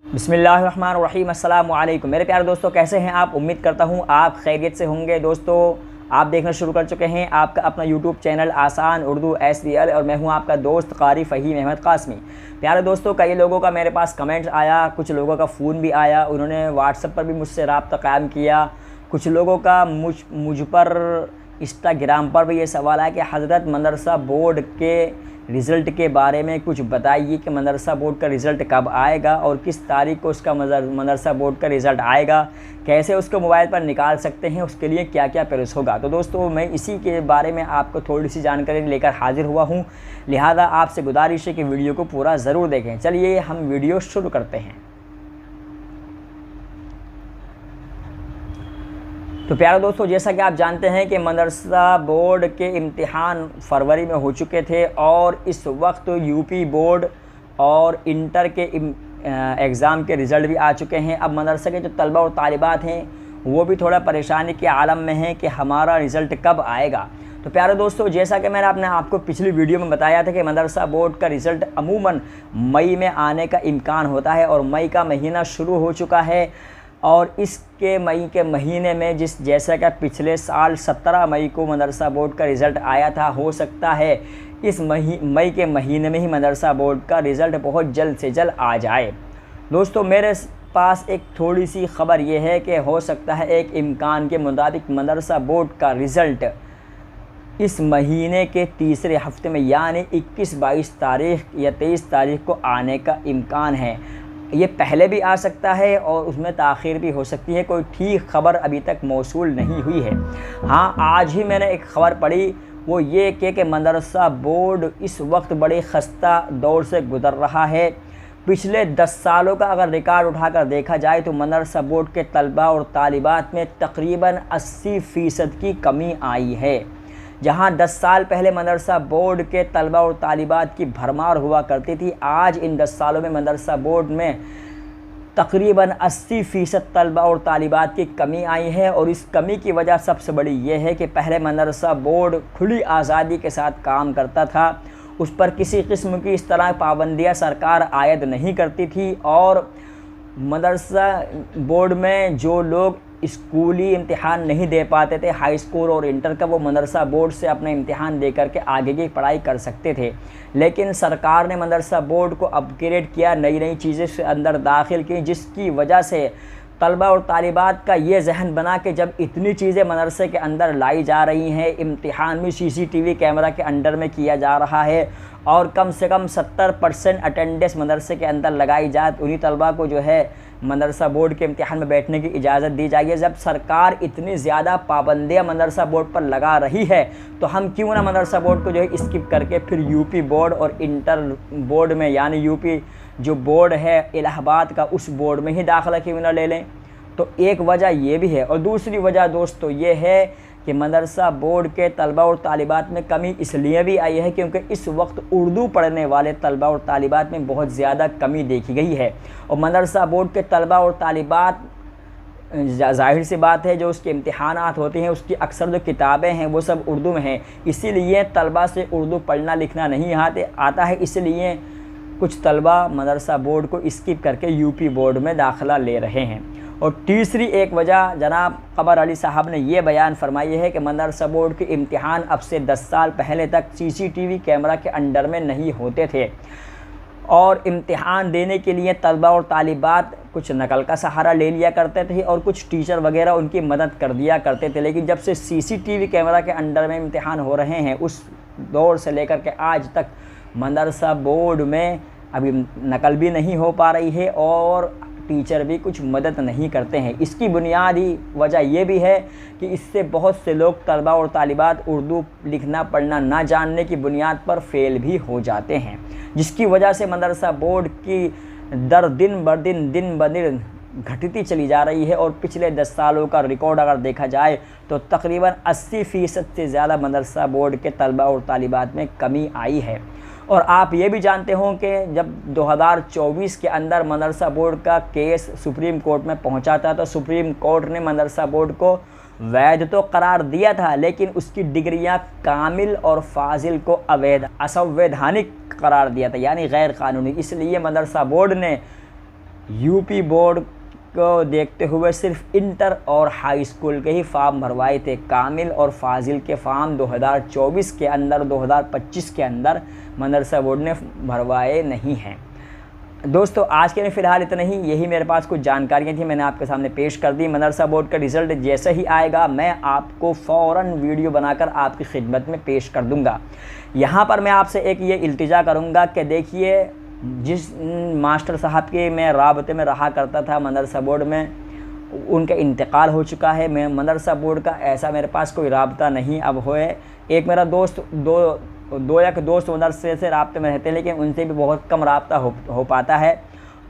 बिस्मिल्लाहिर्रहमानिर्रहीम। अस्सलाम वालेकुम मेरे प्यारे दोस्तों, कैसे हैं आप? उम्मीद करता हूं आप खैरियत से होंगे। दोस्तों, आप देखना शुरू कर चुके हैं आपका अपना यूट्यूब चैनल आसान उर्दू SDL और मैं हूं आपका दोस्त कारी फ़हीम अहमद कासमी। प्यारे दोस्तों, कई लोगों का मेरे पास कमेंट्स आया, कुछ लोगों का फ़ोन भी आया, उन्होंने व्हाट्सएप पर भी मुझसे रब्ता कायम किया। कुछ लोगों का मुझ पर इंस्टाग्राम पर भी ये सवाल है कि हज़रत मदरसा बोर्ड के रिज़ल्ट के बारे में कुछ बताइए कि मदरसा बोर्ड का रिज़ल्ट कब आएगा और किस तारीख को उसका मदरसा बोर्ड का रिज़ल्ट आएगा, कैसे उसको मोबाइल पर निकाल सकते हैं, उसके लिए क्या क्या प्रोसेस होगा। तो दोस्तों, मैं इसी के बारे में आपको थोड़ी सी जानकारी लेकर हाजिर हुआ हूँ, लिहाजा आपसे गुजारिश है कि वीडियो को पूरा ज़रूर देखें। चलिए हम वीडियो शुरू करते हैं। तो प्यारे दोस्तों, जैसा कि आप जानते हैं कि मदरसा बोर्ड के इम्तिहान फरवरी में हो चुके थे और इस वक्त यूपी बोर्ड और इंटर के एग्ज़ाम के रिज़ल्ट भी आ चुके हैं। अब मदरसा के जो तलबा और तालिबात हैं वो भी थोड़ा परेशानी के आलम में हैं कि हमारा रिज़ल्ट कब आएगा। तो प्यारे दोस्तों, जैसा कि मैंने आपको पिछली वीडियो में बताया था कि मदरसा बोर्ड का रिज़ल्ट अमूमन मई में आने का इम्कान होता है और मई का महीना शुरू हो चुका है। और इसके मई के महीने में जैसा कि पिछले साल 17 मई को मदरसा बोर्ड का रिज़ल्ट आया था, हो सकता है इस मई के महीने में ही मदरसा बोर्ड का रिज़ल्ट बहुत जल्द से जल्द आ जाए। दोस्तों, मेरे पास एक थोड़ी सी ख़बर ये है कि हो सकता है एक इम्कान के मुताबिक मदरसा बोर्ड का रिज़ल्ट इस महीने के तीसरे हफ्ते में यानी 21-22 तारीख या 23 तारीख को आने का इम्कान है। ये पहले भी आ सकता है और उसमें ताख़ीर भी हो सकती है, कोई ठीक ख़बर अभी तक मौसूल नहीं हुई है। हाँ, आज ही मैंने एक ख़बर पढ़ी, वो ये कि मदरसा बोर्ड इस वक्त बड़े ख़स्ता दौर से गुज़र रहा है। पिछले 10 सालों का अगर रिकॉर्ड उठाकर देखा जाए तो मदरसा बोर्ड के तलबा और तालिबात में तकरीबन 80% की कमी आई है। जहां 10 साल पहले मदरसा बोर्ड के तलबा और तालिबात की भरमार हुआ करती थी, आज इन 10 सालों में मदरसा बोर्ड में तकरीबन 80% तलबा और तालिबात की कमी आई है। और इस कमी की वजह सबसे बड़ी यह है कि पहले मदरसा बोर्ड खुली आज़ादी के साथ काम करता था, उस पर किसी किस्म की इस तरह पाबंदियाँ सरकार आयद नहीं करती थी। और मदरसा बोर्ड में जो लोग स्कूली इम्तिहान नहीं दे पाते थे, हाई स्कूल और इंटर का, वो मदरसा बोर्ड से अपना इम्तिहान दे करके आगे की पढ़ाई कर सकते थे। लेकिन सरकार ने मदरसा बोर्ड को अपग्रेड किया, नई नई चीज़ें से अंदर दाखिल की, जिसकी वजह से तलबा और तालिबात का ये जहन बना कि जब इतनी चीज़ें मदरसे के अंदर लाई जा रही हैं, इम्तिहान भी CCTV कैमरा के अंडर में किया जा रहा है और कम से कम 70% अटेंडेंस मदरसे के अंदर लगाई जाए, उन्हीं तलबा को जो है मदरसा बोर्ड के इम्तिहान में बैठने की इजाज़त दी जाएगी। जब सरकार इतनी ज़्यादा पाबंदियाँ मदरसा बोर्ड पर लगा रही है तो हम क्यों ना मदरसा बोर्ड को जो है स्किप करके फिर यूपी बोर्ड और इंटर बोर्ड में, यानी यूपी जो बोर्ड है इलाहाबाद का, उस बोर्ड में ही दाखिला क्यों ना ले लें। तो एक वजह ये भी है। और दूसरी वजह दोस्तों ये है कि मदरसा बोर्ड के तलबा और तालिबात में कमी इसलिए भी आई है क्योंकि इस वक्त उर्दू पढ़ने वाले तलबा और तालिबात में बहुत ज़्यादा कमी देखी गई है। और मदरसा बोर्ड के तलबा और तालिबात, ज़ाहिर सी बात है, जो उसके इम्तिहानात होते हैं उसकी अक्सर जो किताबें हैं वो सब उर्दू में हैं, इसीलिए तलबा से उर्दू पढ़ना लिखना नहीं आता है। इसलिए कुछ तलबा मदरसा बोर्ड को स्किप करके यूपी बोर्ड में दाखिला ले रहे हैं। और तीसरी एक वजह जनाब कमर अली साहब ने ये बयान फरमाई है कि मदरसा बोर्ड के इम्तिहान अब से 10 साल पहले तक CCTV कैमरा के अंडर में नहीं होते थे और इम्तिहान देने के लिए तलबा और तालिबात कुछ नकल का सहारा ले लिया करते थे और कुछ टीचर वगैरह उनकी मदद कर दिया करते थे। लेकिन जब से CCTV कैमरा के अंडर में इम्तिहान हो रहे हैं, उस दौर से लेकर के आज तक मदरसा बोर्ड में अभी नकल भी नहीं हो पा रही है और टीचर भी कुछ मदद नहीं करते हैं। इसकी बुनियादी वजह यह भी है कि इससे बहुत से लोग तलबा और तालिबात उर्दू लिखना पढ़ना ना जानने की बुनियाद पर फेल भी हो जाते हैं, जिसकी वजह से मदरसा बोर्ड की दर दिन ब दिन घटती चली जा रही है। और पिछले 10 सालों का रिकॉर्ड अगर देखा जाए तो तकरीबन 80% से ज़्यादा मदरसा बोर्ड के तलबा और तालिबात में कमी आई है। और आप ये भी जानते हों कि जब 2024 के अंदर मदरसा बोर्ड का केस सुप्रीम कोर्ट में पहुंचा था तो सुप्रीम कोर्ट ने मदरसा बोर्ड को वैध तो करार दिया था, लेकिन उसकी डिग्रियां कामिल और फाजिल को असंवैधानिक करार दिया था, यानी गैर कानूनी। इसलिए मदरसा बोर्ड ने यूपी बोर्ड को देखते हुए सिर्फ इंटर और हाई स्कूल के ही फॉर्म भरवाए थे। कामिल और फाजिल के फॉर्म 2024 के अंदर 2025 के अंदर मदरसा बोर्ड ने भरवाए नहीं हैं। दोस्तों आज के लिए फ़िलहाल इतना ही, यही मेरे पास कुछ जानकारियाँ थी, मैंने आपके सामने पेश कर दी। मदरसा बोर्ड का रिज़ल्ट जैसे ही आएगा मैं आपको फ़ौरन वीडियो बनाकर आपकी खिदमत में पेश कर दूंगा। यहाँ पर मैं आपसे एक ये इल्तिजा करूँगा कि देखिए, जिस मास्टर साहब के मैं राबते में रहा करता था मदरसा बोर्ड में, उनका इंतकाल हो चुका है। मैं मदरसा बोर्ड का ऐसा मेरे पास कोई राबता नहीं अब होए। एक मेरा दोस्त दो एक दोस्त मदरसे से राब्ते में रहते हैं, लेकिन उनसे भी बहुत कम राब्ता हो पाता है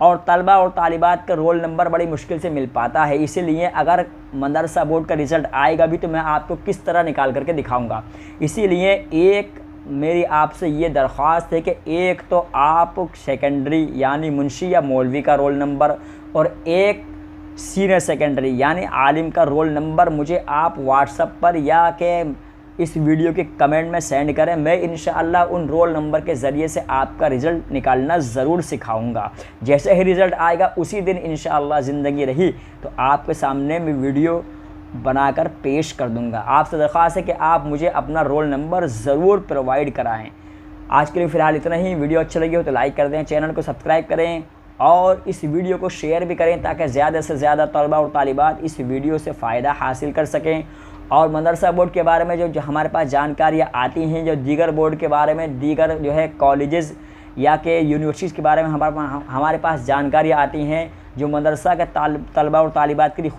और तलबा और तालिबात का रोल नंबर बड़ी मुश्किल से मिल पाता है। इसीलिए अगर मदरसा बोर्ड का रिज़ल्ट आएगा भी तो मैं आपको किस तरह निकाल करके दिखाऊंगा। इसीलिए एक मेरी आपसे ये दरख्वास्त है कि एक तो आप सेकेंडरी यानी मुंशी या मौलवी का रोल नंबर और एक सीनियर सेकेंडरी यानी आलिम का रोल नंबर मुझे आप व्हाट्सएप पर या के इस वीडियो के कमेंट में सेंड करें। मैं इंशाअल्लाह उन रोल नंबर के ज़रिए से आपका रिज़ल्ट निकालना ज़रूर सिखाऊंगा। जैसे ही रिज़ल्ट आएगा उसी दिन इंशाअल्लाह ज़िंदगी रही तो आपके सामने मैं वीडियो बनाकर पेश कर दूंगा। आपसे दरख्वास्त है कि आप मुझे अपना रोल नंबर ज़रूर प्रोवाइड कराएं। आज के लिए फ़िलहाल इतना ही। वीडियो अच्छी लगी हो तो लाइक कर दें, चैनल को सब्सक्राइब करें और इस वीडियो को शेयर भी करें ताकि ज़्यादा से ज़्यादा तलबा और तालिबात इस वीडियो से फ़ायदा हासिल कर सकें। और मदरसा बोर्ड के बारे में जो हमारे पास जानकारियाँ आती हैं, जो दीगर बोर्ड के बारे में, दीगर जो है कॉलेजेस या के यूनिवर्सिटीज़ के बारे में हमारे पास जानकारियाँ आती हैं जो मदरसा के तलबा और तालिबात के लिए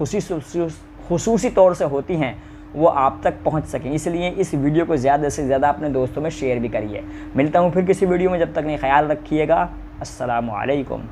खुसूसी तौर से होती हैं, वो आप तक पहुंच सकें। इसलिए इस वीडियो को ज़्यादा से ज़्यादा अपने दोस्तों में शेयर भी करिए। मिलता हूं फिर किसी वीडियो में, जब तक नहीं ख्याल रखिएगा। अस्सलामु अलैकुम।